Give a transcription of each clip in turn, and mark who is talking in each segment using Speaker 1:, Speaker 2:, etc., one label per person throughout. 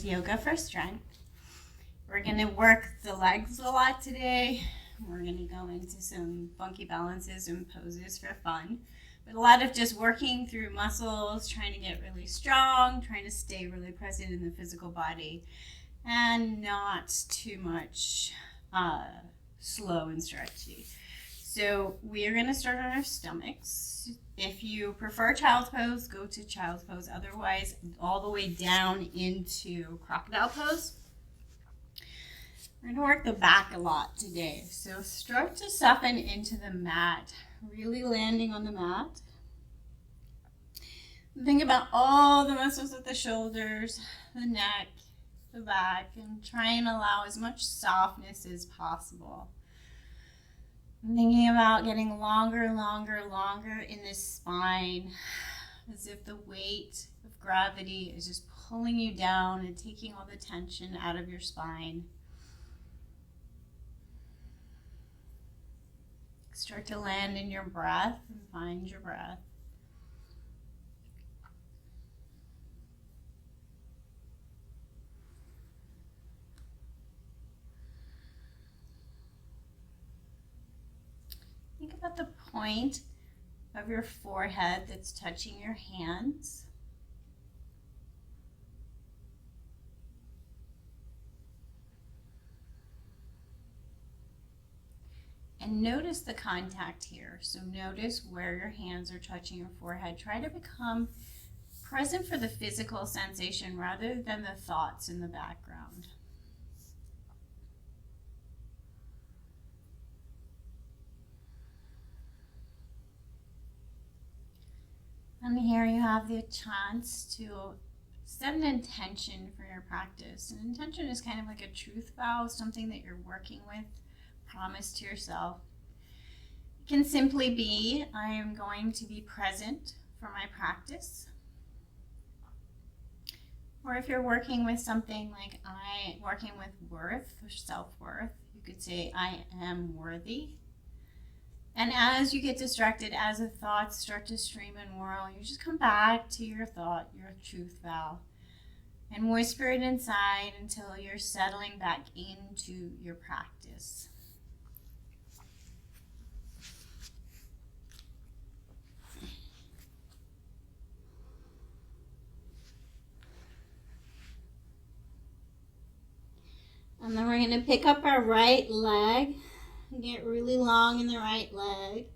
Speaker 1: is yoga for strength. We're going to work the legs a lot today. We're going to go into some funky balances and poses for fun. But a lot of just working through muscles, trying to get really strong, trying to stay really present in the physical body, and not too much slow and stretchy. So we are going to start on our stomachs. If you prefer child's pose, go to child's pose. Otherwise, all the way down into crocodile pose. We're going to work the back a lot today. So start to soften into the mat, really landing on the mat. Think about all the muscles of the shoulders, the neck, the back, and try and allow as much softness as possible. I'm thinking about getting longer in this spine, as if the weight of gravity is just pulling you down and taking all the tension out of your spine. Start to land in your breath and find your breath. Think about the point of your forehead that's touching your hands. And notice the contact here. So notice where your hands are touching your forehead. Try to become present for the physical sensation rather than the thoughts in the background. And here you have the chance to set an intention for your practice. An intention is kind of like a truth vow, something that you're working with, promise to yourself. It can simply be, I am going to be present for my practice. Or if you're working with something like working with worth or self-worth, you could say, I am worthy. And as you get distracted, as the thoughts start to stream and whirl, you just come back to your thought, your truth vow, and whisper it inside until you're settling back into your practice. And then we're going to pick up our right leg. Get really long in the right leg,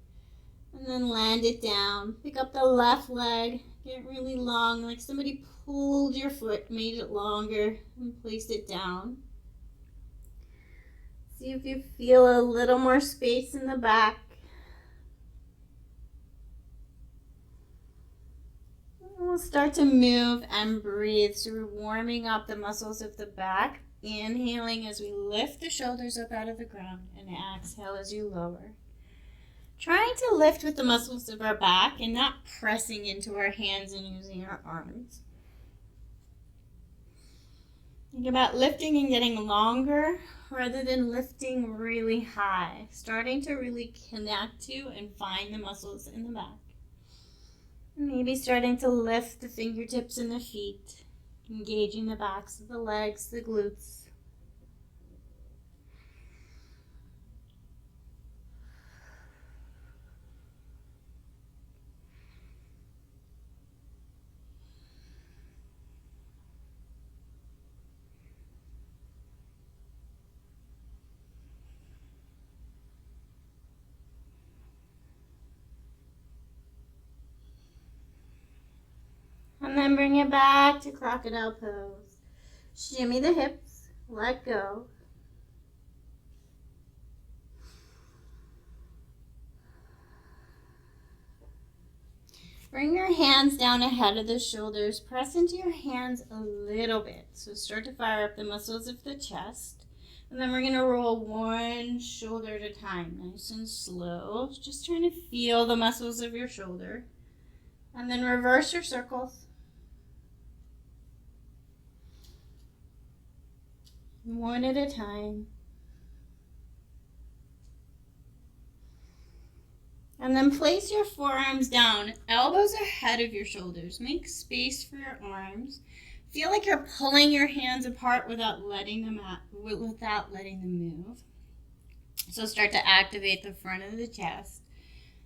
Speaker 1: and then land it down. Pick up the left leg, get really long, like somebody pulled your foot, made it longer, and placed it down. See if you feel a little more space in the back. And we'll start to move and breathe, so we're warming up the muscles of the back. Inhaling as we lift the shoulders up out of the ground, and exhale as you lower. Trying to lift with the muscles of our back and not pressing into our hands and using our arms. Think about lifting and getting longer rather than lifting really high. Starting to really connect to and find the muscles in the back. Maybe starting to lift the fingertips and the feet. Engaging the backs of the legs, the glutes. And then bring it back to crocodile pose. Shimmy the hips, let go. Bring your hands down ahead of the shoulders. Press into your hands a little bit. So start to fire up the muscles of the chest. And then we're going to roll one shoulder at a time, nice and slow. Just trying to feel the muscles of your shoulder. And then reverse your circles. One at a time. And then place your forearms down, elbows ahead of your shoulders. Make space for your arms. Feel like you're pulling your hands apart without letting them move. So start to activate the front of the chest.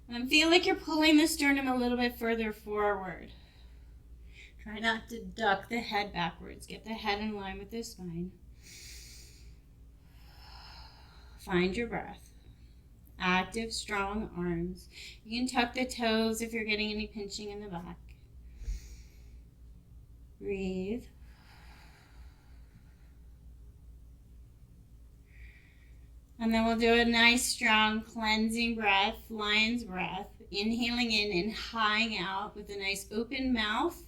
Speaker 1: And feel like you're pulling the sternum a little bit further forward. Try not to duck the head backwards. Get the head in line with the spine. Find your breath. Active, strong arms. You can tuck the toes if you're getting any pinching in the back. Breathe. And then we'll do a nice, strong, cleansing breath, lion's breath. Inhaling in and highing out with a nice open mouth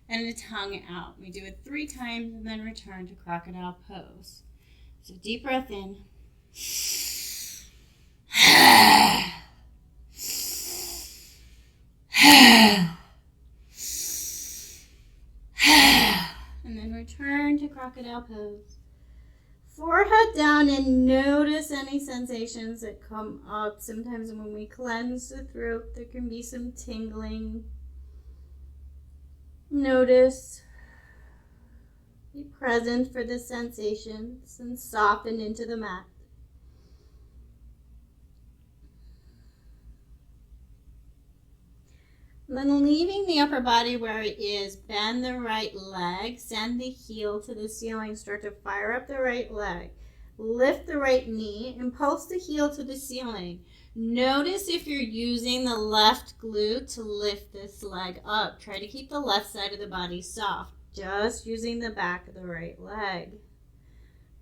Speaker 1: and a tongue out. We do it 3 times and then return to crocodile pose. So deep breath in. And then return to crocodile pose. Forehead down and notice any sensations that come up. Sometimes when we cleanse the throat, there can be some tingling. Notice. Be present for the sensations and soften into the mat. And then leaving the upper body where it is, bend the right leg, send the heel to the ceiling, start to fire up the right leg. Lift the right knee and pulse the heel to the ceiling. Notice if you're using the left glute to lift this leg up. Try to keep the left side of the body soft, just using the back of the right leg.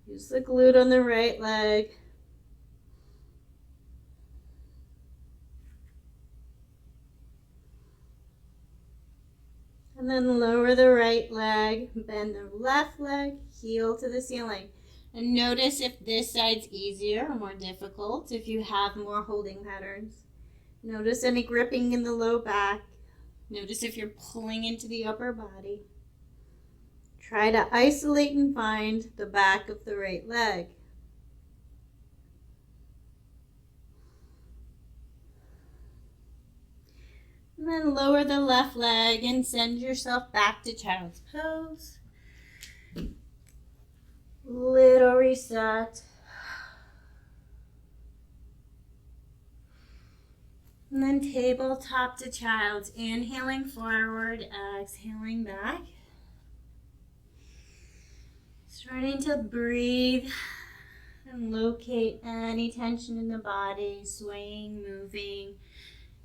Speaker 1: Use the glute on the right leg. And then lower the right leg, bend the left leg, heel to the ceiling. And notice if this side's easier or more difficult, if you have more holding patterns. Notice any gripping in the low back. Notice if you're pulling into the upper body. Try to isolate and find the back of the right leg. And then lower the left leg and send yourself back to child's pose. Little reset. And then tabletop to child's. Inhaling forward, exhaling back. Starting to breathe and locate any tension in the body, swaying, moving.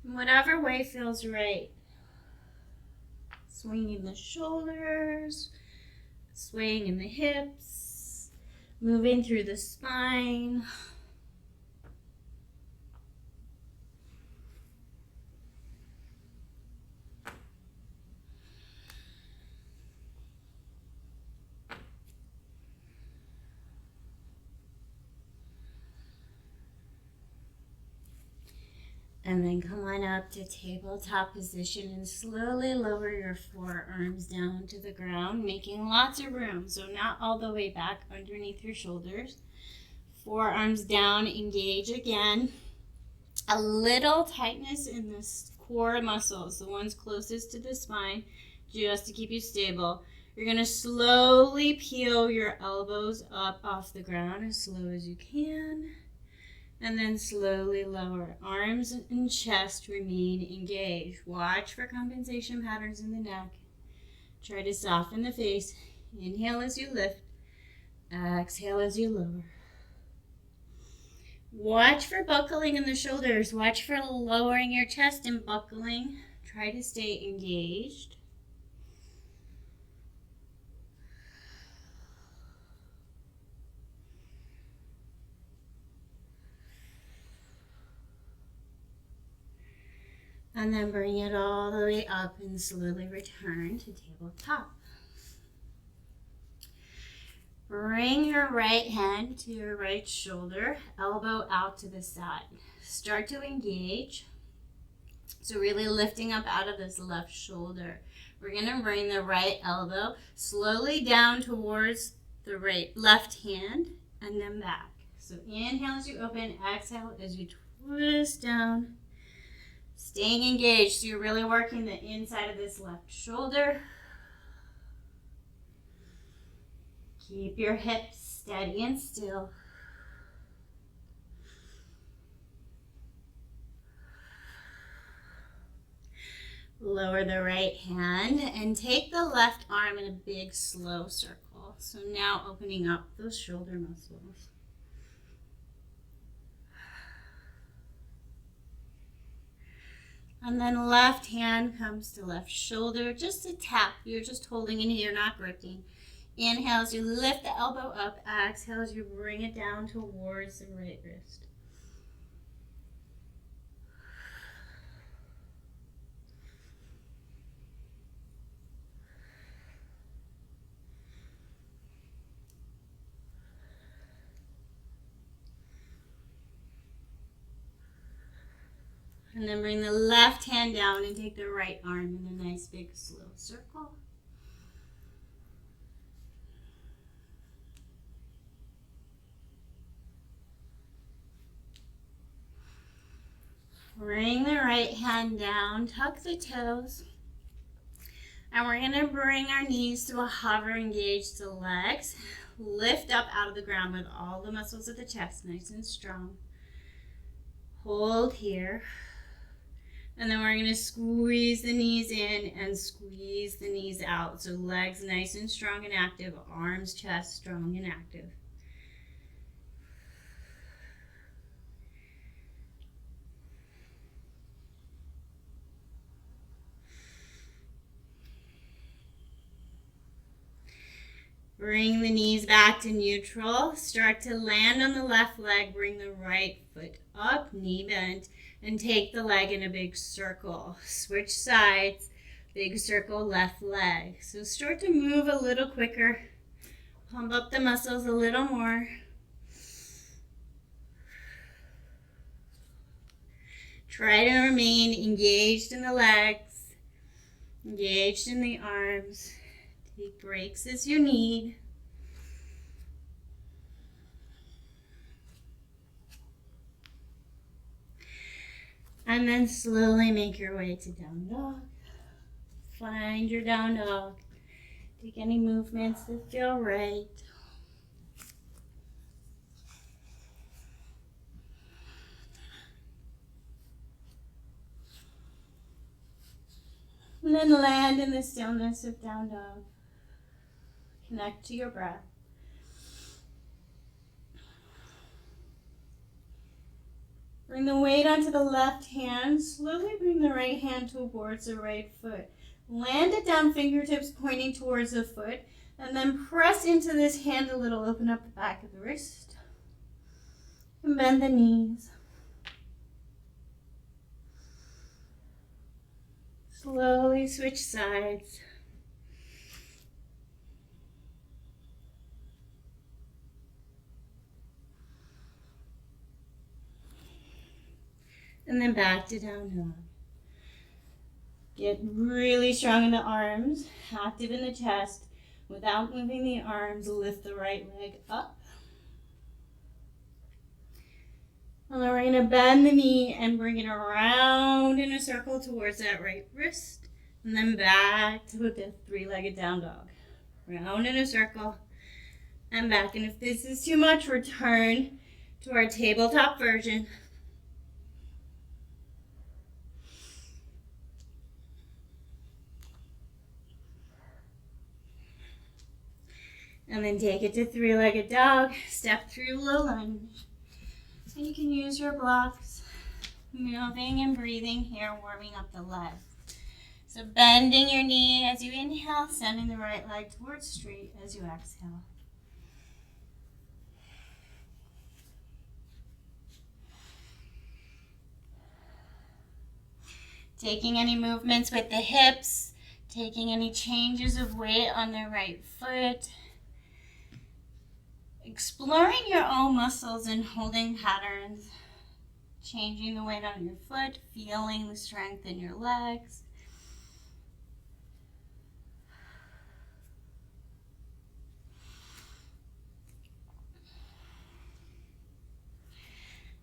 Speaker 1: In whatever way feels right. Swinging the shoulders, swaying in the hips, moving through the spine. And then come on up to tabletop position and slowly lower your forearms down to the ground, making lots of room. So not all the way back underneath your shoulders. Forearms down, engage again. A little tightness in the core muscles, the ones closest to the spine, just to keep you stable. You're going to slowly peel your elbows up off the ground as slow as you can. And then slowly lower. Arms and chest remain engaged. Watch for compensation patterns in the neck. Try to soften the face. Inhale as you lift. Exhale as you lower. Watch for buckling in the shoulders. Watch for lowering your chest and buckling. Try to stay engaged. And then bring it all the way up and slowly return to tabletop. Bring your right hand to your right shoulder, elbow out to the side. Start to engage. So really lifting up out of this left shoulder. We're going to bring the right elbow slowly down towards the left hand and then back. So inhale as you open, exhale as you twist down. Staying engaged, so you're really working the inside of this left shoulder. Keep your hips steady and still. Lower the right hand and take the left arm in a big slow circle. So now opening up those shoulder muscles. And then left hand comes to left shoulder, just a tap. You're just holding in here, not gripping. Inhale as you lift the elbow up. Exhale as you bring it down towards the right wrist. And then bring the left hand down and take the right arm in a nice big slow circle. Bring the right hand down, tuck the toes. And we're going to bring our knees to a hover, engage the legs. Lift up out of the ground with all the muscles of the chest nice and strong. Hold here. And then we're going to squeeze the knees in and squeeze the knees out. So legs nice and strong and active, arms, chest strong and active. Bring the knees back to neutral. Start to land on the left leg. Bring the right foot up, knee bent. And take the leg in a big circle. Switch sides, big circle, left leg. So start to move a little quicker. Pump up the muscles a little more. Try to remain engaged in the legs, engaged in the arms. Take breaks as you need. And then slowly make your way to down dog. Find your down dog. Take any movements that feel right. And then land in the stillness of down dog. Connect to your breath. Bring the weight onto the left hand. Slowly bring the right hand towards the right foot. Land it down, fingertips pointing towards the foot. And then press into this hand a little. Open up the back of the wrist. And bend the knees. Slowly switch sides. And then back to down dog. Get really strong in the arms, active in the chest. Without moving the arms, lift the right leg up. And then we're going to bend the knee and bring it around in a circle towards that right wrist. And then back to the three-legged down dog. Round in a circle and back. And if this is too much, return to our tabletop version. And then take it to three-legged dog. Step through low lunge. And you can use your blocks, moving and breathing here, warming up the legs. So bending your knee as you inhale, sending the right leg towards straight as you exhale. Taking any movements with the hips, taking any changes of weight on the right foot. Exploring your own muscles and holding patterns, changing the weight on your foot, feeling the strength in your legs.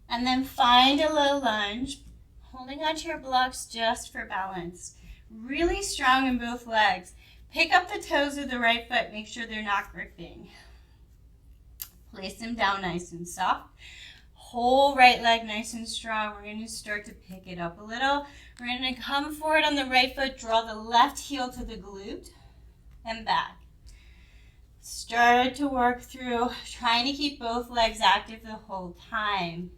Speaker 1: And then find a low lunge, holding onto your blocks just for balance. Really strong in both legs. Pick up the toes of the right foot, make sure they're not gripping. Place them down nice and soft. Whole right leg nice and strong. We're going to start to pick it up a little. We're going to come forward on the right foot, draw the left heel to the glute, and back. Start to work through trying to keep both legs active the whole time.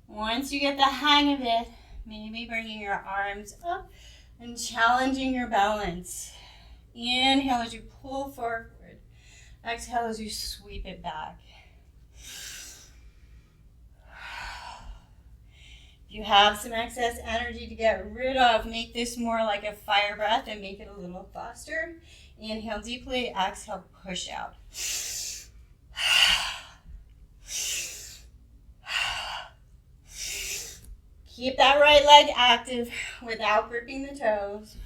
Speaker 1: Once you get the hang of it, maybe bringing your arms up and challenging your balance. Inhale as you pull forward. Exhale as you sweep it back. If you have some excess energy to get rid of, make this more like a fire breath and make it a little faster. Inhale deeply, exhale, push out. Keep that right leg active without gripping the toes.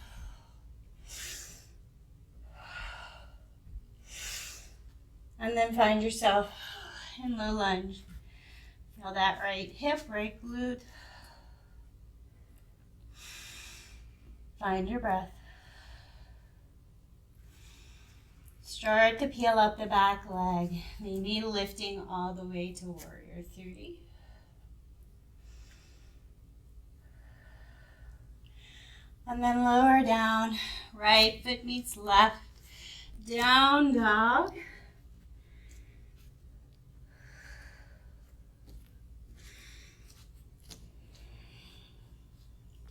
Speaker 1: And then find yourself in low lunge. Feel that right hip, right glute. Find your breath. Start to peel up the back leg, maybe lifting all the way to warrior 3. And then lower down, right foot meets left, down dog.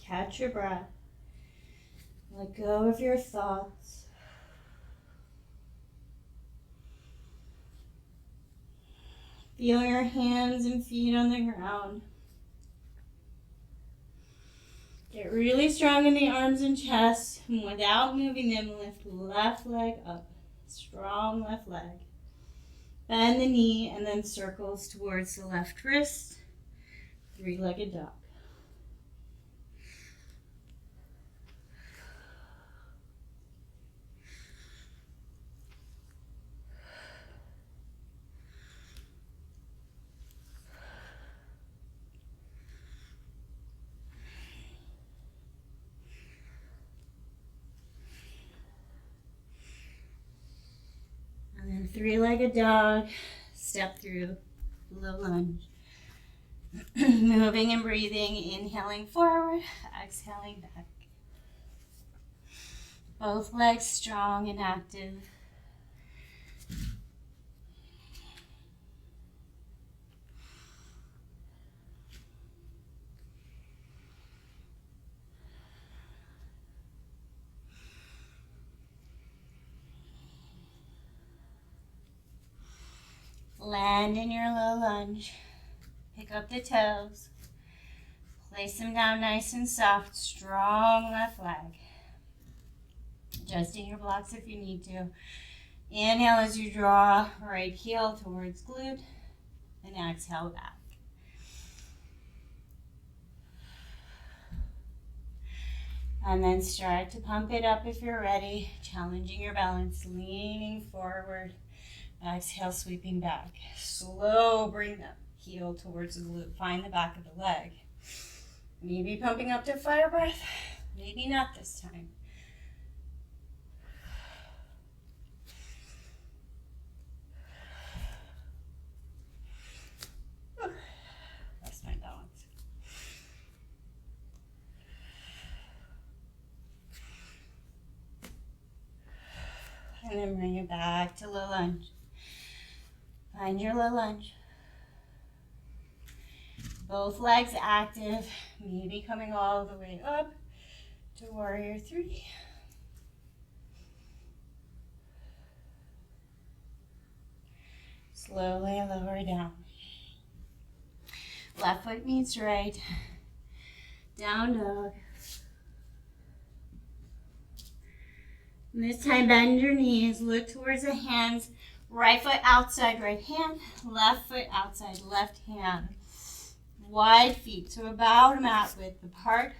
Speaker 1: Catch your breath. Let go of your thoughts. Feel your hands and feet on the ground. Get really strong in the arms and chest, and without moving them, lift left leg up. Strong left leg. Bend the knee and then circles towards the left wrist. 3-legged dog. And then 3-legged dog, step through, low lunge. Moving and breathing, inhaling forward, exhaling back. Both legs strong and active. Land in your low lunge. Pick up the toes. Place them down nice and soft. Strong left leg. Adjusting your blocks if you need to. Inhale as you draw right heel towards glute. And exhale back. And then start to pump it up if you're ready. Challenging your balance. Leaning forward. Exhale, sweeping back. Slow, bring the heel towards the glute. Find the back of the leg. Maybe pumping up to fire breath. Maybe not this time. Lost my balance. And then bring it back to low lunge. Find your low lunge. Both legs active, maybe coming all the way up to warrior 3. Slowly lower down. Left foot meets right. Down dog. And this time bend your knees, look towards the hands. Right foot outside right hand, left foot outside left hand. Wide feet, so about mat width apart.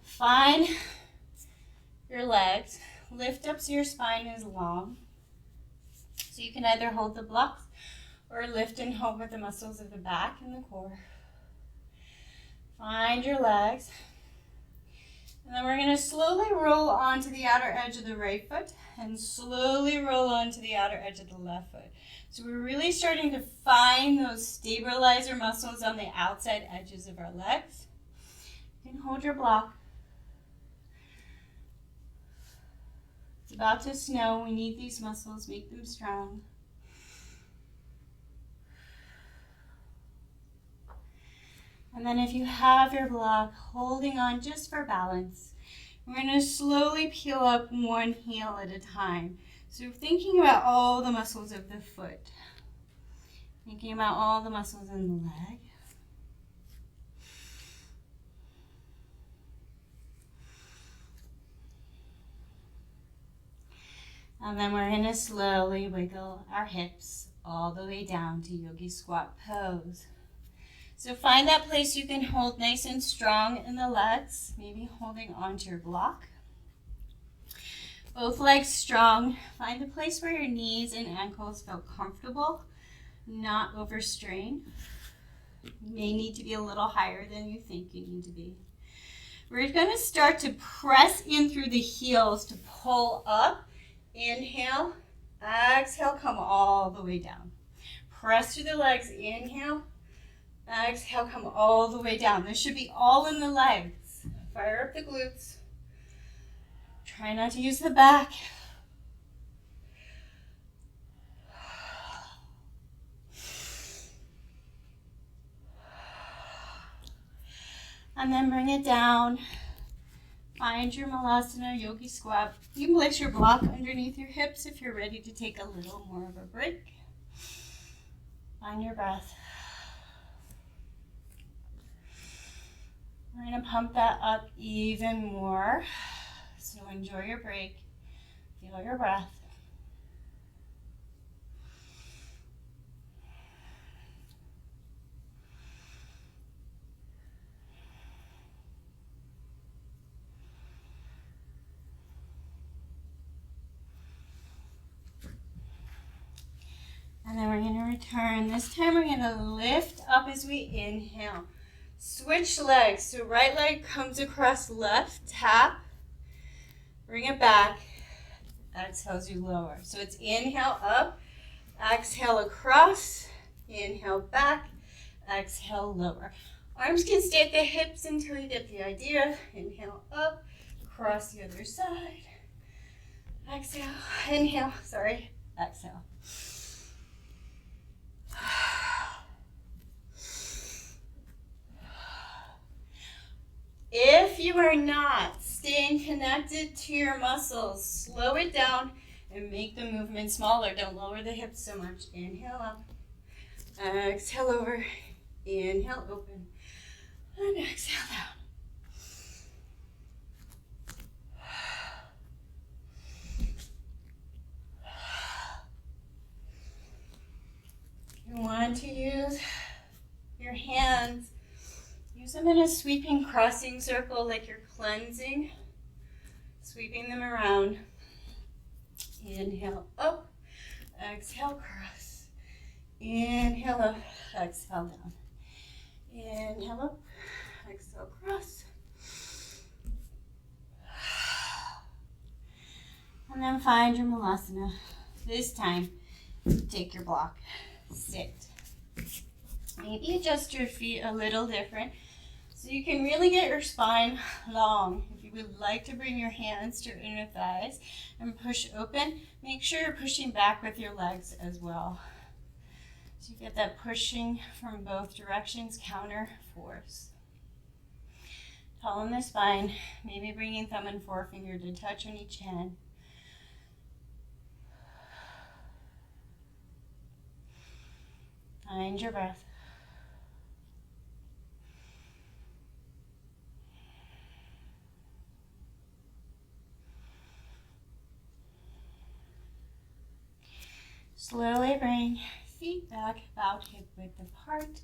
Speaker 1: Find your legs. Lift up so your spine is long. So you can either hold the blocks or lift and hold with the muscles of the back and the core. Find your legs. And then we're going to slowly roll onto the outer edge of the right foot and slowly roll onto the outer edge of the left foot. So we're really starting to find those stabilizer muscles on the outside edges of our legs. You can hold your block. It's about to snow. We need these muscles, make them strong. And then if you have your block, holding on just for balance, we're going to slowly peel up one heel at a time. So thinking about all the muscles of the foot, thinking about all the muscles in the leg. And then we're going to slowly wiggle our hips all the way down to yogi squat pose. So find that place you can hold nice and strong in the legs, maybe holding onto your block. Both legs strong. Find a place where your knees and ankles feel comfortable, not overstrained. You may need to be a little higher than you think you need to be. We're going to start to press in through the heels to pull up. Inhale, exhale, come all the way down. Press through the legs, inhale, exhale, come all the way down. This should be all in the legs. Fire up the glutes. Try not to use the back. And then bring it down. Find your malasana, yogi squat. You can place your block underneath your hips if you're ready to take a little more of a break. Find your breath. We're going to pump that up even more. So enjoy your break. Feel your breath. And then we're going to return. This time we're going to lift up as we inhale. Switch legs. So right leg comes across left, tap. Bring it back. Exhale as you lower. So it's inhale up, exhale across, inhale back, exhale lower. Arms can stay at the hips until you get the idea. Inhale up, across the other side. Exhale, inhale, exhale. If you are not staying connected to your muscles, slow it down and make the movement smaller. Don't lower the hips so much. Inhale up, exhale over, inhale open, and exhale down. You want to use your hands. Use them in a sweeping crossing circle like you're cleansing. Sweeping them around. Inhale up. Exhale cross. Inhale up. Exhale down. Inhale up. Exhale cross. And then find your malasana. This time, take your block. Sit. Maybe adjust your feet a little different so you can really get your spine long. If you would like to bring your hands to your inner thighs and push open, make sure you're pushing back with your legs as well. So you get that pushing from both directions, counter force. Tall in the spine, maybe bringing thumb and forefinger to touch on each hand. Find your breath. Slowly bring feet back, about hip width apart.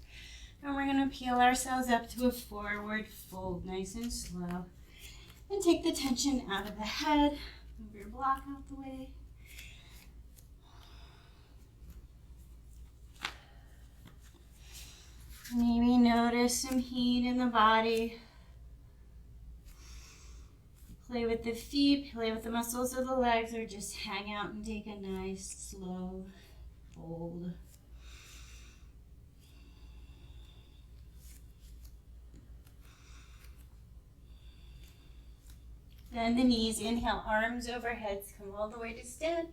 Speaker 1: And we're going to peel ourselves up to a forward fold, nice and slow. And take the tension out of the head. Move your block out the way. Maybe notice some heat in the body. Play with the feet, play with the muscles of the legs, or just hang out and take a nice, slow fold. Bend the knees, inhale, arms overhead, come all the way to stand.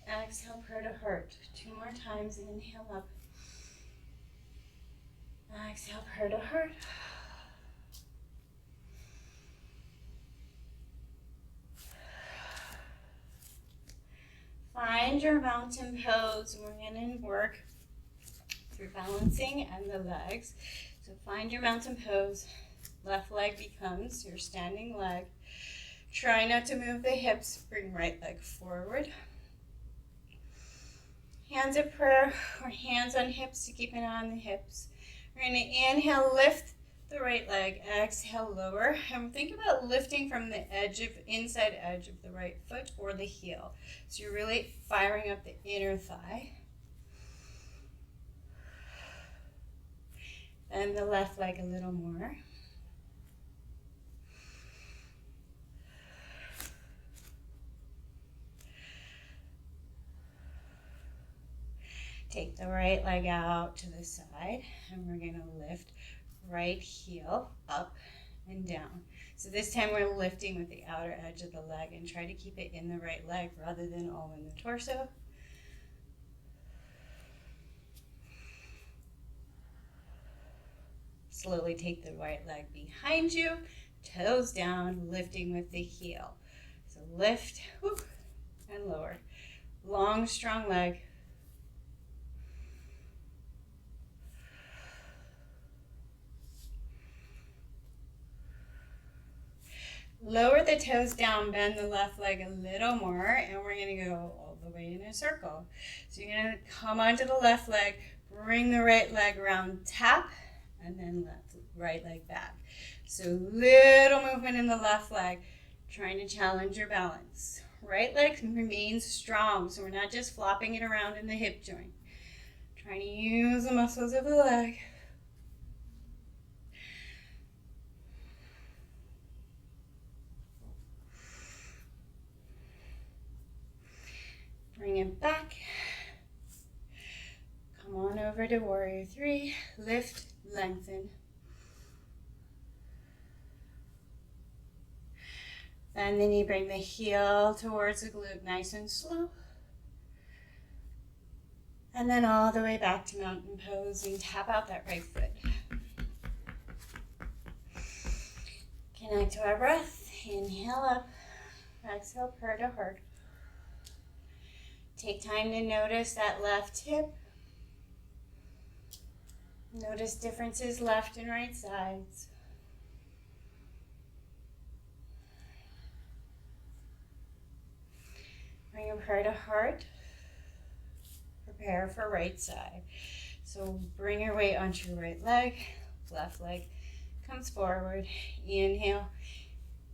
Speaker 1: Exhale, prayer to heart. 2 more times, inhale up. Exhale, prayer to heart. Find your mountain pose. We're going to work through balancing and the legs. So find your mountain pose. Left leg becomes your standing leg. Try not to move the hips. Bring right leg forward. Hands at prayer or hands on hips to keep an eye on the hips. We're going to inhale, lift the right leg. Exhale, lower. And think about lifting from the inside edge of the right foot or the heel. So you're really firing up the inner thigh. Bend the left leg a little more. Take the right leg out to the side, and we're going to lift right heel up and down. So this time we're lifting with the outer edge of the leg, and try to keep it in the right leg rather than all in the torso. Slowly take the right leg behind you, toes down, lifting with the heel. So lift, whoop, and lower. Long, strong leg. Lower the toes down, bend the left leg a little more, and we're going to go all the way in a circle. So you're going to come onto the left leg, bring the right leg around, tap, and then right leg back. So little movement in the left leg, trying to challenge your balance. Right leg remains strong, so we're not just flopping it around in the hip joint. Trying to use the muscles of the leg. Bring it back. Come on over to warrior 3. Lift, lengthen. Bend the knee, bring the heel towards the glute, nice and slow. And then all the way back to mountain pose and tap out that right foot. Connect to our breath. Inhale up. Exhale, prayer to heart. Take time to notice that left hip. Notice differences left and right sides. Bring your prayer to heart. Prepare for right side. So bring your weight onto your right leg. Left leg comes forward. Inhale.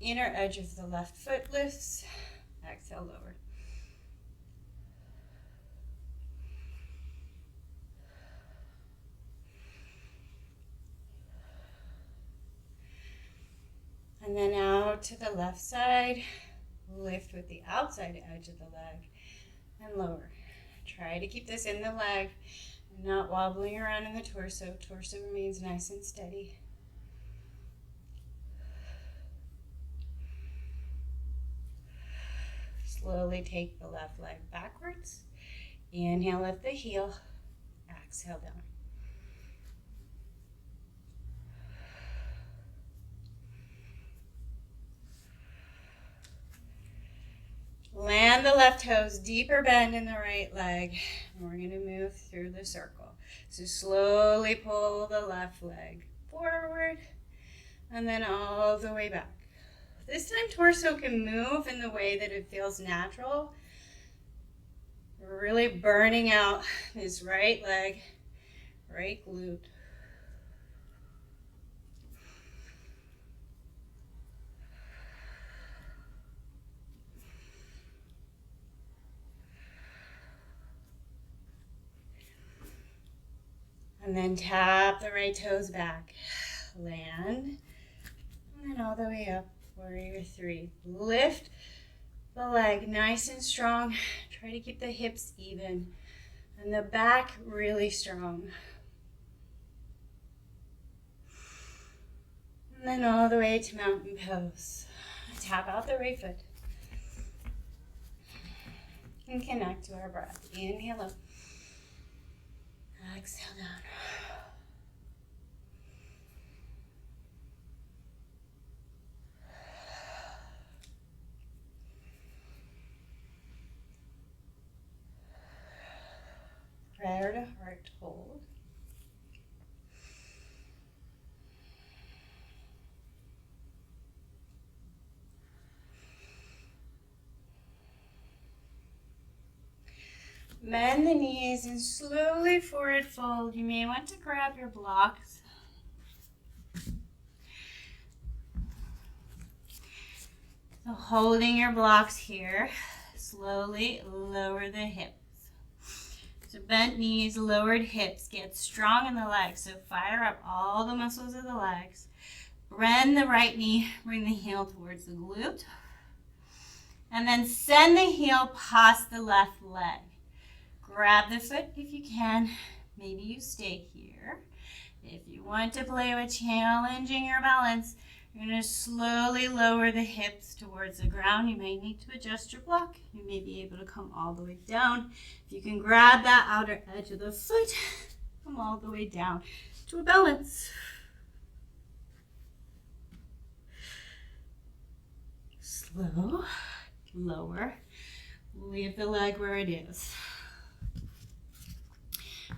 Speaker 1: Inner edge of the left foot lifts. Exhale, lower. And then out to the left side. Lift with the outside edge of the leg and lower. Try to keep this in the leg and not wobbling around in the torso. Torso remains nice and steady. Slowly take the left leg backwards. Inhale, lift the heel. Exhale down. Land the left toes, deeper bend in the right leg. And we're going to move through the circle. So slowly pull the left leg forward and then all the way back. This time torso can move in the way that it feels natural. We're really burning out this right leg, right glute. And then tap the right toes back. Land. And then all the way up. Warrior three. Lift the leg nice and strong. Try to keep the hips even and the back really strong. And then all the way to mountain pose. Tap out the right foot. And connect to our breath. Inhale up. Exhale down. Prayer to heart hold. Bend the knees and slowly forward fold. You may want to grab your blocks. So holding your blocks here, slowly lower the hips. So bent knees, lowered hips, get strong in the legs. So fire up all the muscles of the legs. Bend the right knee, bring the heel towards the glute. And then send the heel past the left leg. Grab the foot if you can. Maybe you stay here. If you want to play with challenging your balance, you're going to slowly lower the hips towards the ground. You may need to adjust your block. You may be able to come all the way down. If you can grab that outer edge of the foot, come all the way down to a balance. Slow, lower, leave the leg where it is.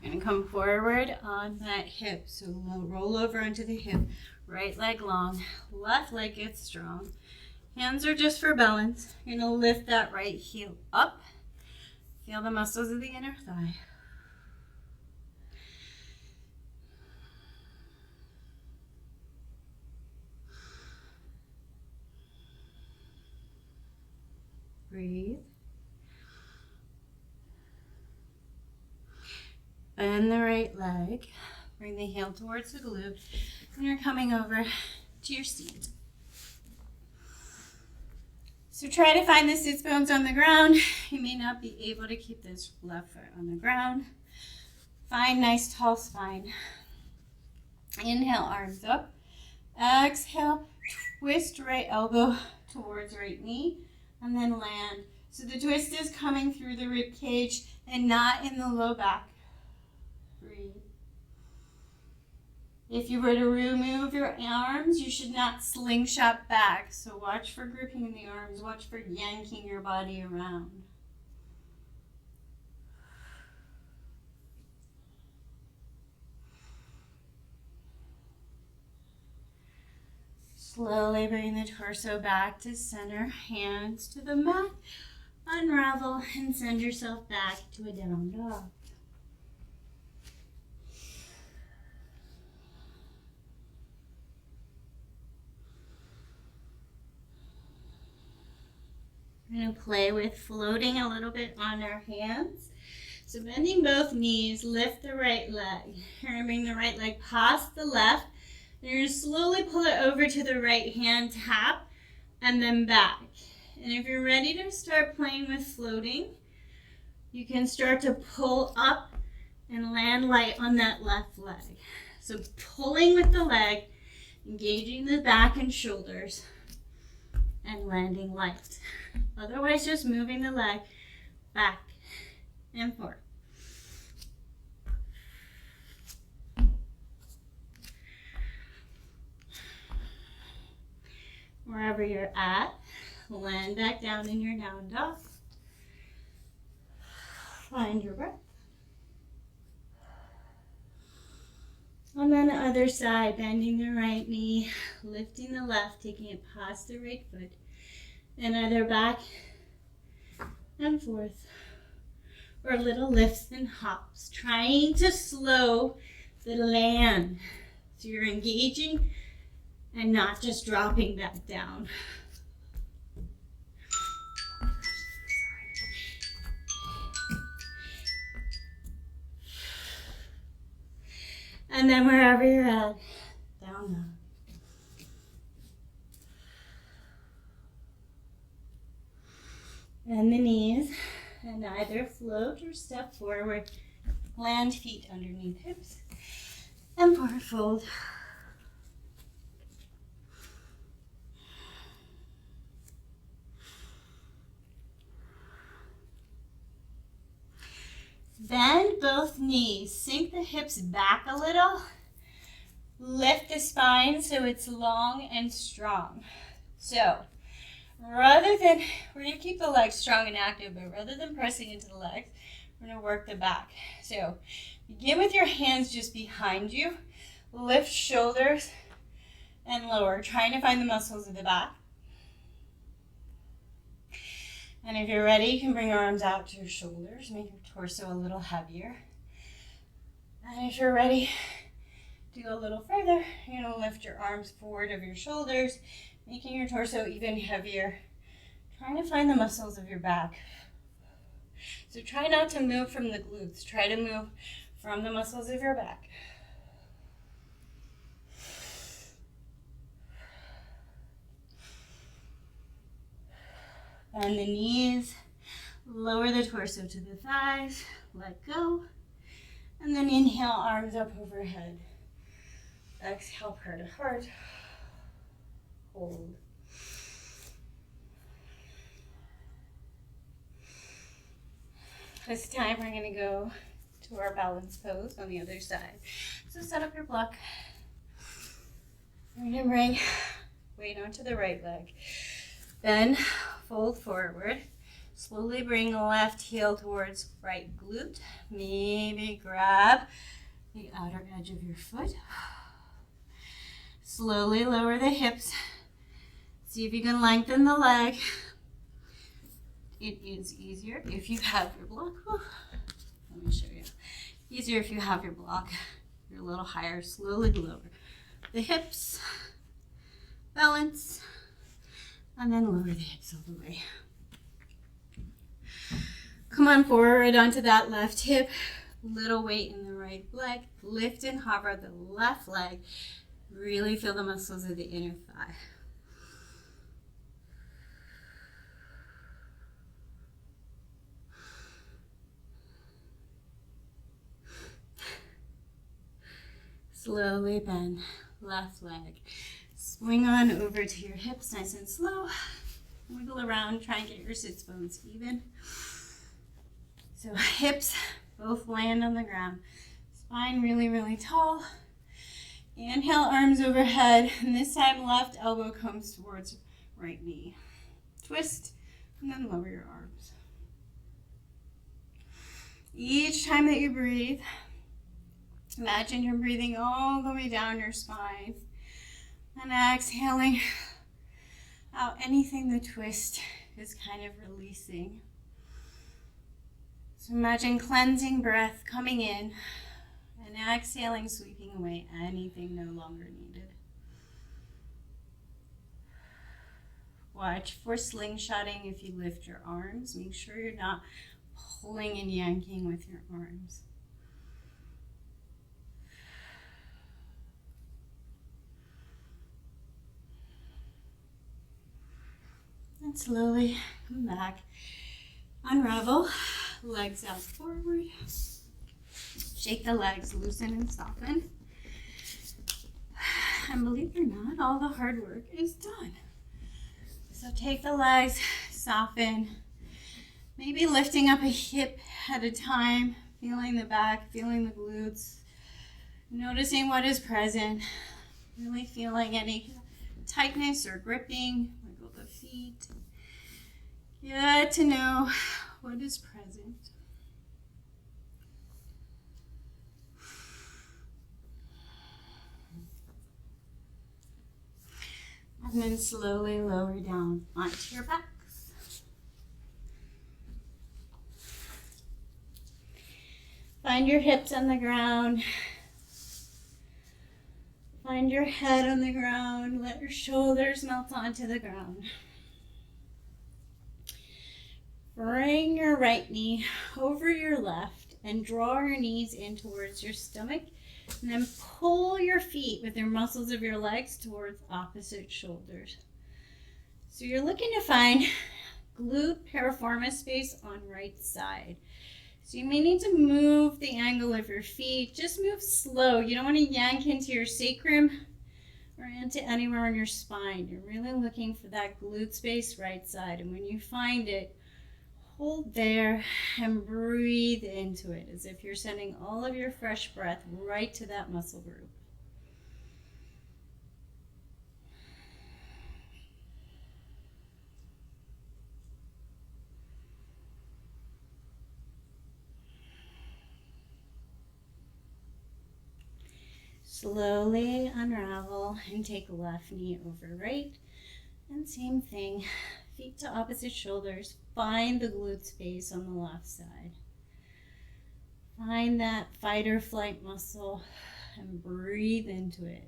Speaker 1: You're going to come forward on that hip. So roll over onto the hip. Right leg long, left leg gets strong. Hands are just for balance. You're going to lift that right heel up. Feel the muscles of the inner thigh. Breathe. Bend the right leg. Bring the heel towards the glute. And you're coming over to your seat. So try to find the sits bones on the ground. You may not be able to keep this left foot on the ground. Find nice tall spine. Inhale, arms up. Exhale, twist right elbow towards right knee. And then land. So the twist is coming through the rib cage and not in the low back. Breathe. If you were to remove your arms, you should not slingshot back. So watch for gripping in the arms. Watch for yanking your body around. Slowly bring the torso back to center. Hands to the mat. Unravel and send yourself back to a down dog. We're going to play with floating a little bit on our hands. So bending both knees, lift the right leg. You're going to bring the right leg past the left. And you're going to slowly pull it over to the right hand, tap, and then back. And if you're ready to start playing with floating, you can start to pull up and land light on that left leg. So pulling with the leg, engaging the back and shoulders, and landing light. Otherwise, just moving the leg back and forth. Wherever you're at, land back down in your down dog. Find your breath. And then the other side, bending the right knee, lifting the left, taking it past the right foot, and either back and forth, or little lifts and hops, trying to slow the land. So you're engaging and not just dropping back down. And then wherever you're at, down dog. Bend the knees and either float or step forward. Land feet underneath hips and forward fold. Bend both knees, sink the hips back a little. Lift the spine so it's long and strong. So, we're going to keep the legs strong and active, but rather than pressing into the legs, we're going to work the back. So, begin with your hands just behind you. Lift shoulders and lower, trying to find the muscles of the back. And if you're ready, you can bring your arms out to your shoulders, make your torso a little heavier. And if you're ready to go a little further, you're going to lift your arms forward of your shoulders, making your torso even heavier, trying to find the muscles of your back. So try not to move from the glutes. Try to move from the muscles of your back. Bend the knees, lower the torso to the thighs, let go, and then inhale, arms up overhead. Exhale, heart to heart. Hold. This time we're going to go to our balance pose on the other side. So set up your block. We're going to bring weight onto the right leg. Then fold forward. Slowly bring left heel towards right glute. Maybe grab the outer edge of your foot. Slowly lower the hips. See if you can lengthen the leg. It is easier if you have your block. Let me show you. Easier if you have your block. You're a little higher. Slowly lower the hips. Balance. And then lower the hips all the way. Come on forward onto that left hip. Little weight in the right leg. Lift and hover the left leg. Really feel the muscles of the inner thigh. Slowly bend left leg. Swing on over to your hips nice and slow. Wiggle around, try and get your sits bones even. So hips both land on the ground. Spine really, really tall. Inhale, arms overhead, and this time left elbow comes towards right knee. Twist, and then lower your arms. Each time that you breathe, imagine you're breathing all the way down your spine, and exhaling out anything the twist is kind of releasing. So imagine cleansing breath coming in, and exhaling, sweeping away anything no longer needed. Watch for slingshotting if you lift your arms. Make sure you're not pulling and yanking with your arms. And slowly come back. Unravel, legs out forward. Shake the legs, loosen and soften. And believe it or not, all the hard work is done. So take the legs, soften. Maybe lifting up a hip at a time, feeling the back, feeling the glutes. Noticing what is present. Really feeling any tightness or gripping. Wiggle the feet. Get to know what is present. And then slowly lower down onto your backs. Find your hips on the ground. Find your head on the ground. Let your shoulders melt onto the ground. Bring your right knee over your left and draw your knees in towards your stomach. And then pull your feet with your muscles of your legs towards opposite shoulders. So you're looking to find glute piriformis space on right side. So you may need to move the angle of your feet. Just move slow. You don't want to yank into your sacrum or into anywhere on your spine. You're really looking for that glute space right side. And when you find it, hold there and breathe into it as if you're sending all of your fresh breath right to that muscle group. Slowly unravel and take left knee over right. And same thing, feet to opposite shoulders. Find the glute space on the left side. Find that fight or flight muscle and breathe into it.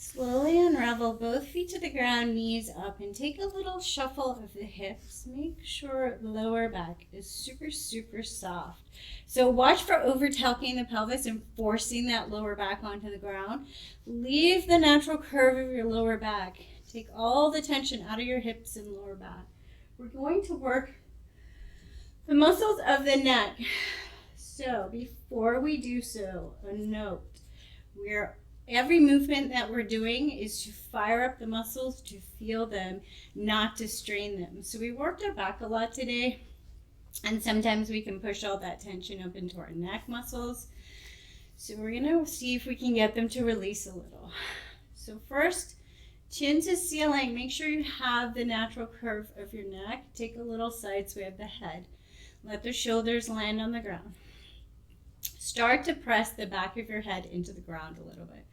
Speaker 1: Slowly unravel both feet to the ground, knees up, and take a little shuffle of the hips. Make sure lower back is super, super soft. So watch for over-talking the pelvis and forcing that lower back onto the ground. Leave the natural curve of your lower back. Take all the tension out of your hips and lower back. We're going to work the muscles of the neck. So before we do so, a note. Every movement that we're doing is to fire up the muscles, to feel them, not to strain them. So we worked our back a lot today, and sometimes we can push all that tension up into our neck muscles. So we're going to see if we can get them to release a little. So first, chin to ceiling. Make sure you have the natural curve of your neck. Take a little side sway of the head. Let the shoulders land on the ground. Start to press the back of your head into the ground a little bit.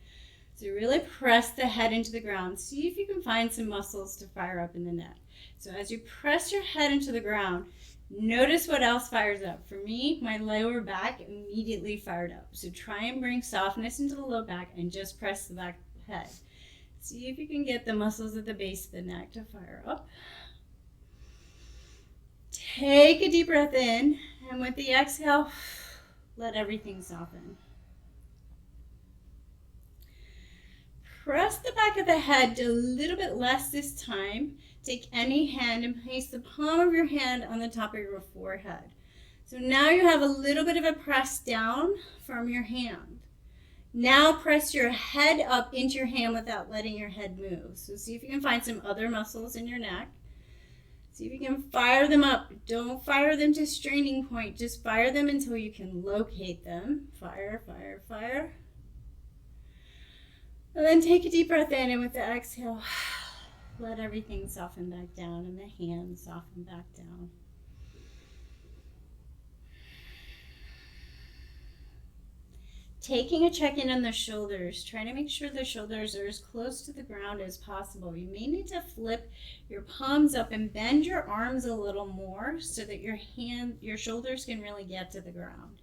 Speaker 1: So really press the head into the ground. See if you can find some muscles to fire up in the neck. So as you press your head into the ground, notice what else fires up. For me, my lower back immediately fired up. So try and bring softness into the low back and just press the back head. See if you can get the muscles at the base of the neck to fire up. Take a deep breath in, and with the exhale, let everything soften. Press the back of the head a little bit less this time. Take any hand and place the palm of your hand on the top of your forehead. So now you have a little bit of a press down from your hand. Now press your head up into your hand without letting your head move. So see if you can find some other muscles in your neck. See if you can fire them up. Don't fire them to straining point. Just fire them until you can locate them. Fire, fire, fire. And then take a deep breath in, and with the exhale, let everything soften back down and the hands soften back down. Taking a check-in on the shoulders, trying to make sure the shoulders are as close to the ground as possible. You may need to flip your palms up and bend your arms a little more so that your shoulders can really get to the ground.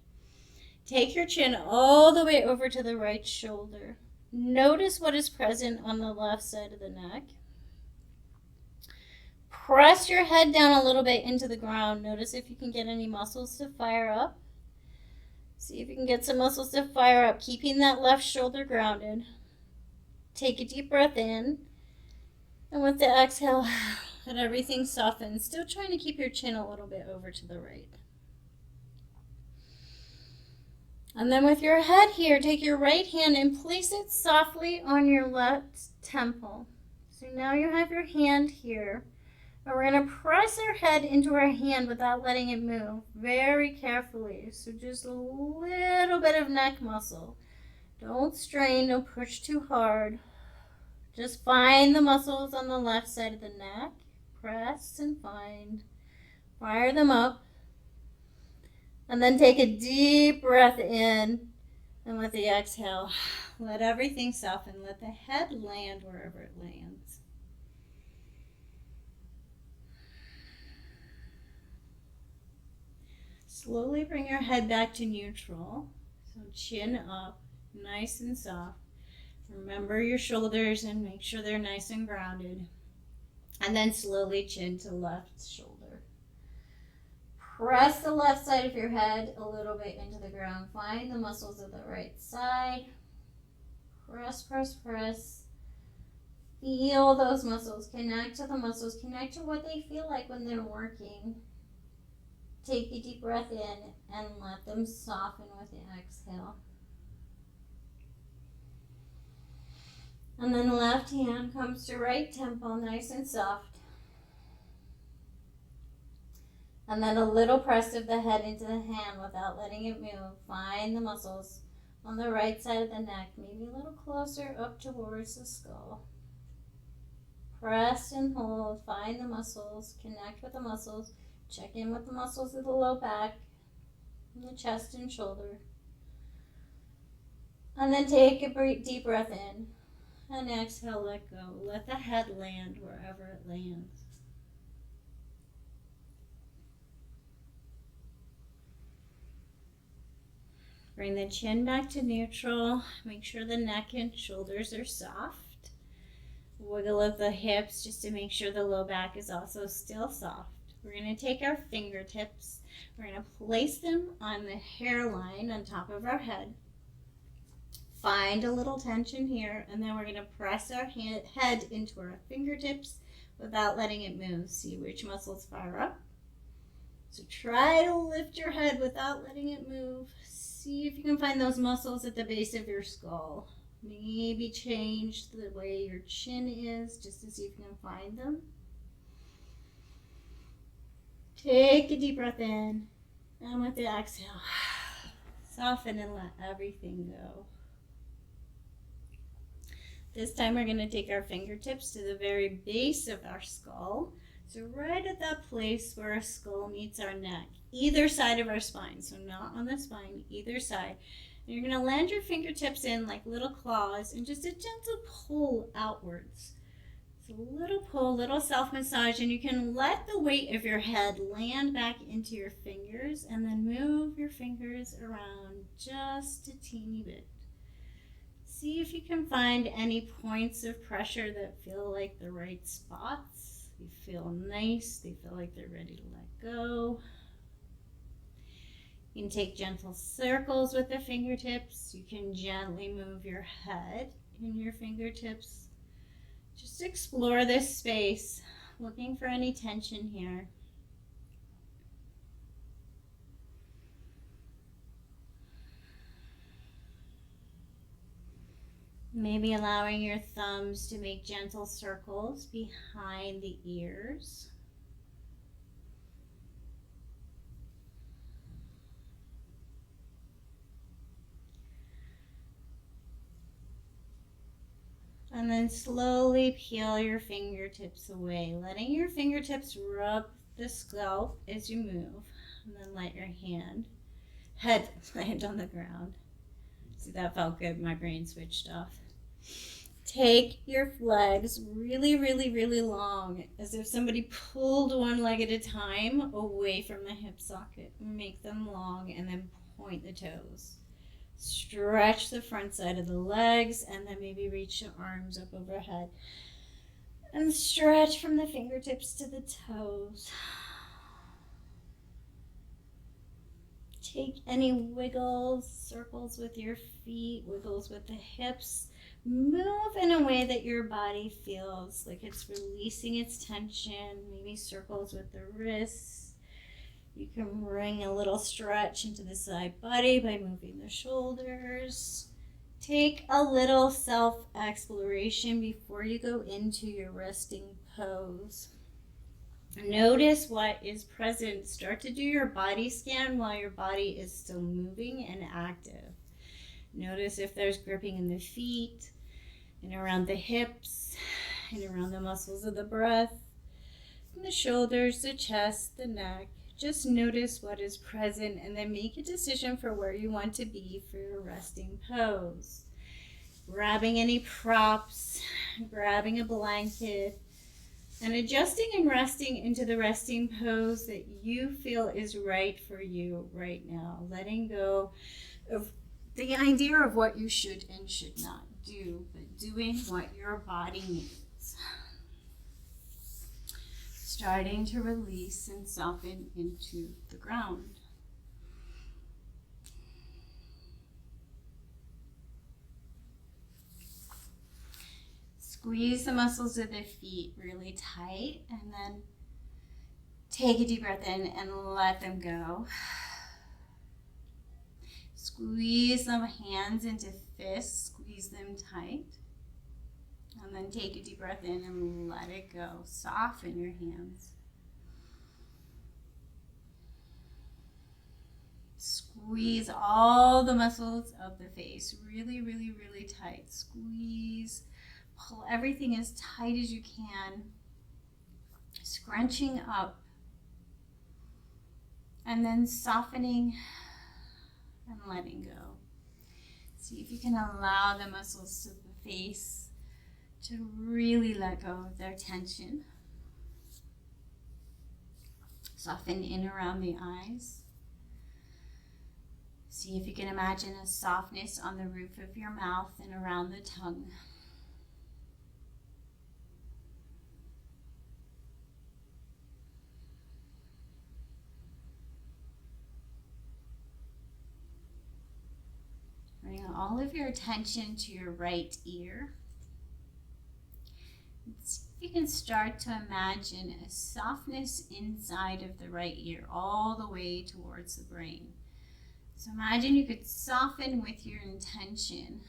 Speaker 1: Take your chin all the way over to the right shoulder. Notice what is present on the left side of the neck. Press your head down a little bit into the ground. Notice if you can get any muscles to fire up. See if you can get some muscles to fire up, keeping that left shoulder grounded. Take a deep breath in. And with the exhale, let everything soften. Still trying to keep your chin a little bit over to the right. And then with your head here, take your right hand and place it softly on your left temple. So now you have your hand here. And we're going to press our head into our hand without letting it move very carefully. So just a little bit of neck muscle. Don't strain, don't push too hard. Just find the muscles on the left side of the neck. Press and find. Fire them up. And then take a deep breath in. And with the exhale, let everything soften. Let the head land wherever it lands. Slowly bring your head back to neutral. So chin up, nice and soft. Remember your shoulders and make sure they're nice and grounded. And then slowly chin to left shoulder. Press the left side of your head a little bit into the ground. Find the muscles of the right side. Press, press, press. Feel those muscles. Connect to the muscles. Connect to what they feel like when they're working. Take a deep breath in and let them soften with the exhale. And then left hand comes to right temple, nice and soft. And then a little press of the head into the hand without letting it move. Find the muscles on the right side of the neck, maybe a little closer up towards the skull. Press and hold, find the muscles, connect with the muscles, check in with the muscles of the low back, and the chest and shoulder. And then take a deep breath in. And exhale, let go. Let the head land wherever it lands. Bring the chin back to neutral. Make sure the neck and shoulders are soft. Wiggle of the hips just to make sure the low back is also still soft. We're going to take our fingertips. We're going to place them on the hairline on top of our head. Find a little tension here, and then we're going to press our head into our fingertips without letting it move. See which muscles fire up. So try to lift your head without letting it move. See if you can find those muscles at the base of your skull. Maybe change the way your chin is just to see if you can find them. Take a deep breath in, and with the exhale, soften and let everything go. This time we're going to take our fingertips to the very base of our skull. So right at that place where our skull meets our neck, either side of our spine. So not on the spine, either side. And you're going to land your fingertips in like little claws and just a gentle pull outwards. So a little pull, little self-massage, and you can let the weight of your head land back into your fingers and then move your fingers around just a teeny bit. See if you can find any points of pressure that feel like the right spots. They feel nice. They feel like they're ready to let go. You can take gentle circles with the fingertips. You can gently move your head in your fingertips. Just explore this space, looking for any tension here. Maybe allowing your thumbs to make gentle circles behind the ears. And then slowly peel your fingertips away, letting your fingertips rub the scalp as you move. And then let your head land on the ground. See, that felt good. My brain switched off. Take your legs really, really, really long, as if somebody pulled one leg at a time away from the hip socket. Make them long and then point the toes. Stretch the front side of the legs and then maybe reach the arms up overhead. And stretch from the fingertips to the toes. Take any wiggles, circles with your feet, wiggles with the hips. Move in a way that your body feels like it's releasing its tension. Maybe circles with the wrists. You can bring a little stretch into the side body by moving the shoulders. Take a little self-exploration before you go into your resting pose. Notice what is present. Start to do your body scan while your body is still moving and active. Notice if there's gripping in the feet and around the hips and around the muscles of the breath, and the shoulders, the chest, the neck. Just notice what is present and then make a decision for where you want to be for your resting pose. Grabbing any props, grabbing a blanket, and adjusting and resting into the resting pose that you feel is right for you right now. Letting go of the idea of what you should and should not do, but doing what your body needs. Starting to release and soften into the ground. Squeeze the muscles of the feet really tight, and then take a deep breath in and let them go. Squeeze the hands into fists, squeeze them tight. And then take a deep breath in and let it go. Soften your hands. Squeeze all the muscles of the face really, really, really tight. Squeeze. Pull everything as tight as you can. Scrunching up. And then softening and letting go. See if you can allow the muscles of the face to really let go of their tension. Soften in around the eyes. See if you can imagine a softness on the roof of your mouth and around the tongue. Bring all of your attention to your right ear. See if you can start to imagine a softness inside of the right ear, all the way towards the brain. So imagine you could soften with your intention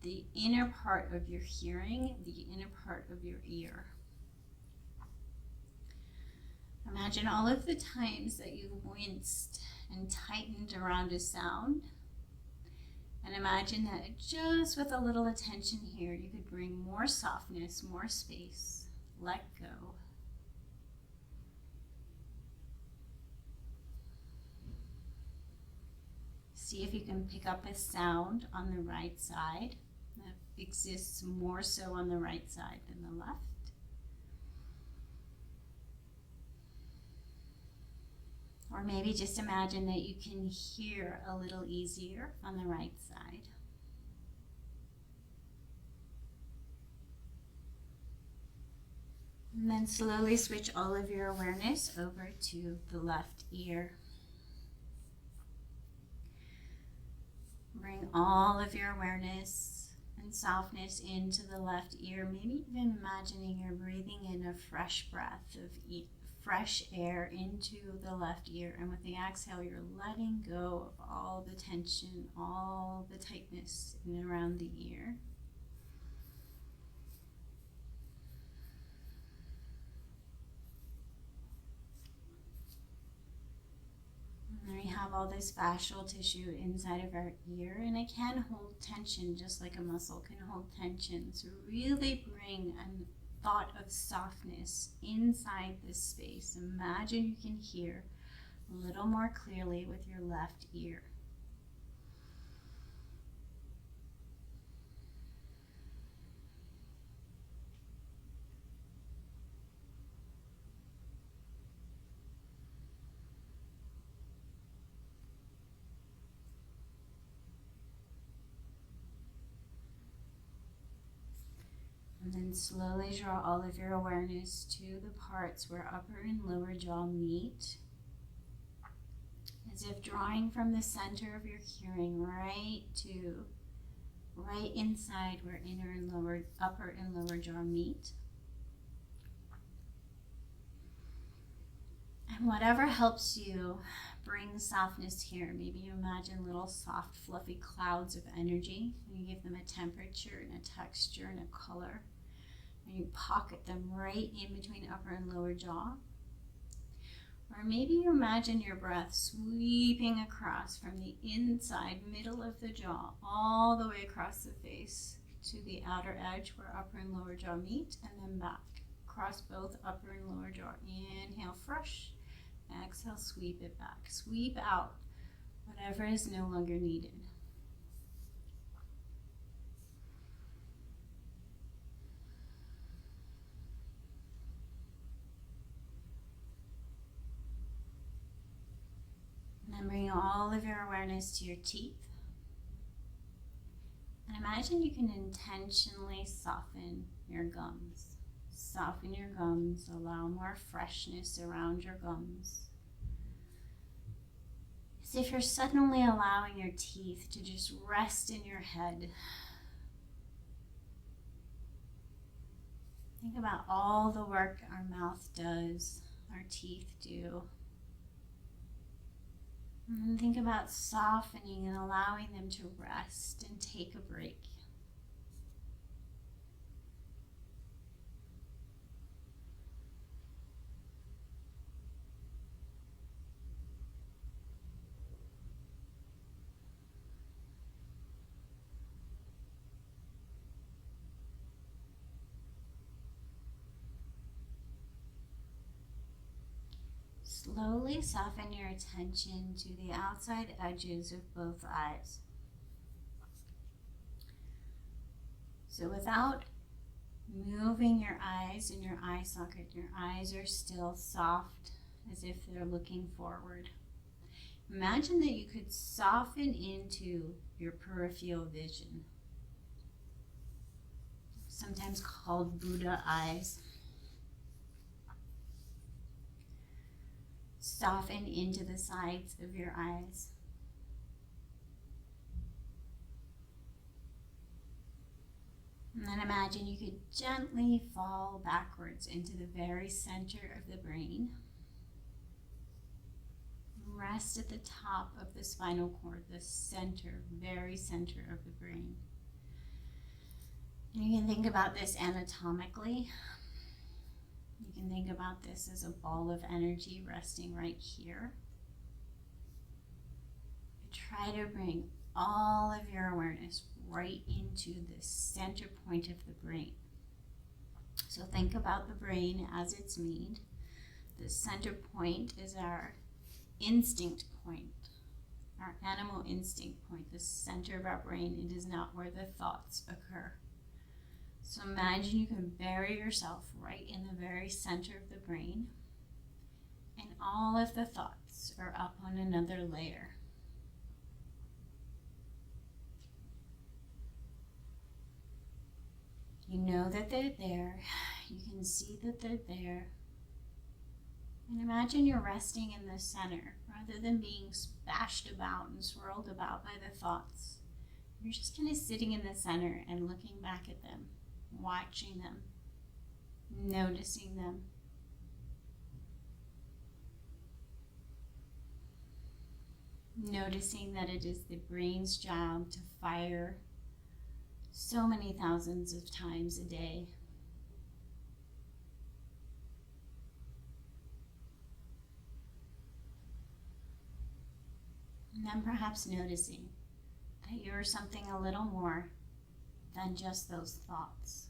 Speaker 1: the inner part of your hearing, the inner part of your ear. Imagine all of the times that you've winced and tightened around a sound. And imagine that just with a little attention here, you could bring more softness, more space. Let go. See if you can pick up a sound on the right side that exists more so on the right side than the left. Or maybe just imagine that you can hear a little easier on the right side. And then slowly switch all of your awareness over to the left ear. Bring all of your awareness and softness into the left ear. Maybe even imagining you're breathing in a fresh breath of fresh air into the left ear, and with the exhale you're letting go of all the tension, all the tightness in and around the ear. And then we have all this fascial tissue inside of our ear, and it can hold tension just like a muscle can hold tension. So really bring an thought of softness inside this space. Imagine you can hear a little more clearly with your left ear. And then slowly draw all of your awareness to the parts where upper and lower jaw meet, as if drawing from the center of your hearing right inside where upper and lower jaw meet. And whatever helps you bring softness here. Maybe you imagine little soft fluffy clouds of energy, and you give them a temperature and a texture and a color. And you pocket them right in between upper and lower jaw. Or maybe you imagine your breath sweeping across from the inside middle of the jaw all the way across the face to the outer edge where upper and lower jaw meet, and then back across both upper and lower jaw. Inhale, fresh. Exhale, sweep it back. Sweep out whatever is no longer needed. And then bring all of your awareness to your teeth. And imagine you can intentionally soften your gums. Soften your gums, allow more freshness around your gums. As if you're suddenly allowing your teeth to just rest in your head. Think about all the work our mouth does, our teeth do. And then think about softening and allowing them to rest and take a break. Slowly soften your attention to the outside edges of both eyes. So without moving your eyes in your eye socket, your eyes are still soft as if they're looking forward. Imagine that you could soften into your peripheral vision, sometimes called Buddha eyes. Soften into the sides of your eyes. And then imagine you could gently fall backwards into the very center of the brain. Rest at the top of the spinal cord, the center, very center of the brain. And you can think about this anatomically. You can think about this as a ball of energy resting right here. Try to bring all of your awareness right into the center point of the brain. So think about the brain as it's made. The center point is our instinct point, our animal instinct point, the center of our brain. It is not where the thoughts occur. So imagine you can bury yourself right in the very center of the brain, and all of the thoughts are up on another layer. You know that they're there. You can see that they're there. And imagine you're resting in the center rather than being bashed about and swirled about by the thoughts. You're just kind of sitting in the center and looking back at them, watching them, noticing them. Noticing that it is the brain's job to fire so many thousands of times a day. And then perhaps noticing that you're something a little more than just those thoughts.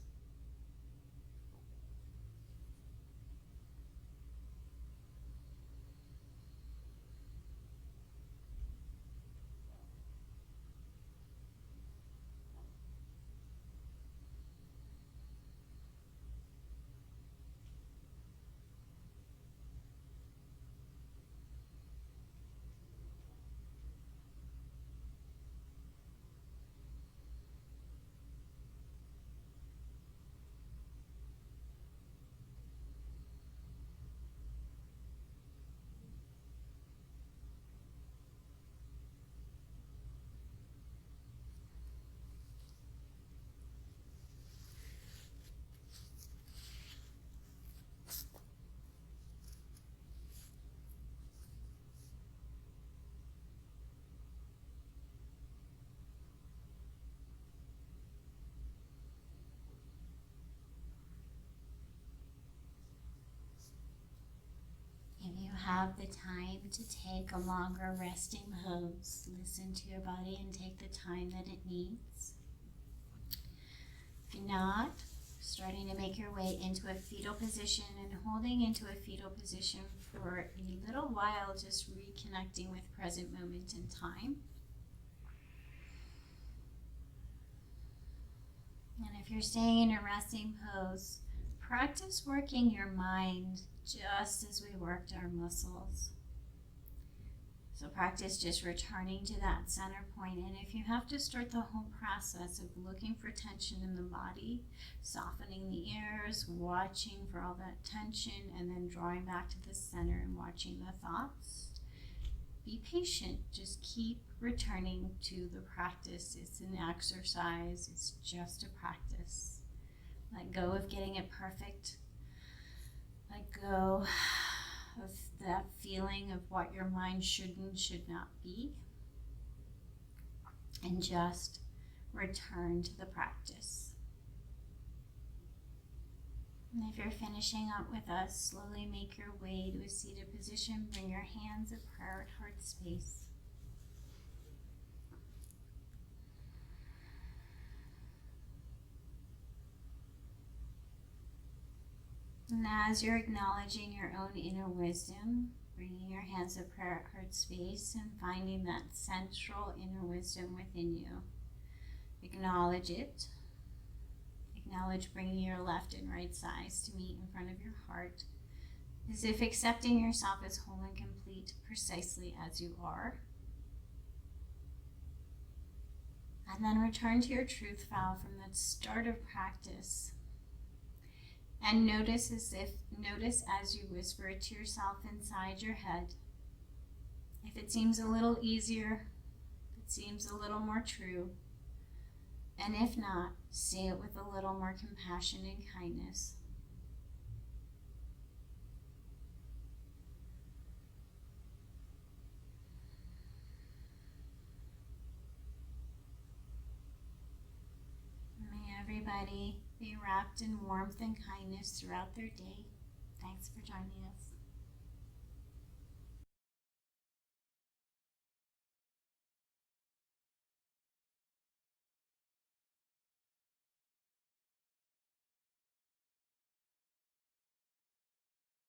Speaker 1: If you have the time to take a longer resting pose, listen to your body and take the time that it needs. If you're not, starting to make your way into a fetal position and holding into a fetal position for a little while, just reconnecting with present moment and time. And if you're staying in a resting pose, practice working your mind just as we worked our muscles. So practice just returning to that center point. And if you have to start the whole process of looking for tension in the body, softening the ears, watching for all that tension, and then drawing back to the center and watching the thoughts, be patient. Just keep returning to the practice. It's an exercise. It's just a practice. Let go of getting it perfect. Let go of that feeling of what your mind should and should not be. And just return to the practice. And if you're finishing up with us, slowly make your way to a seated position. Bring your hands at prayer at heart space. And as you're acknowledging your own inner wisdom, bringing your hands of prayer at heart space and finding that central inner wisdom within you. Acknowledge it. Acknowledge bringing your left and right sides to meet in front of your heart, as if accepting yourself as whole and complete precisely as you are. And then return to your truth vow from the start of practice. And notice as you whisper it to yourself inside your head. If it seems a little easier, if it seems a little more true, and if not, say it with a little more compassion and kindness. May everybody be wrapped in warmth and kindness throughout their day. Thanks for joining us.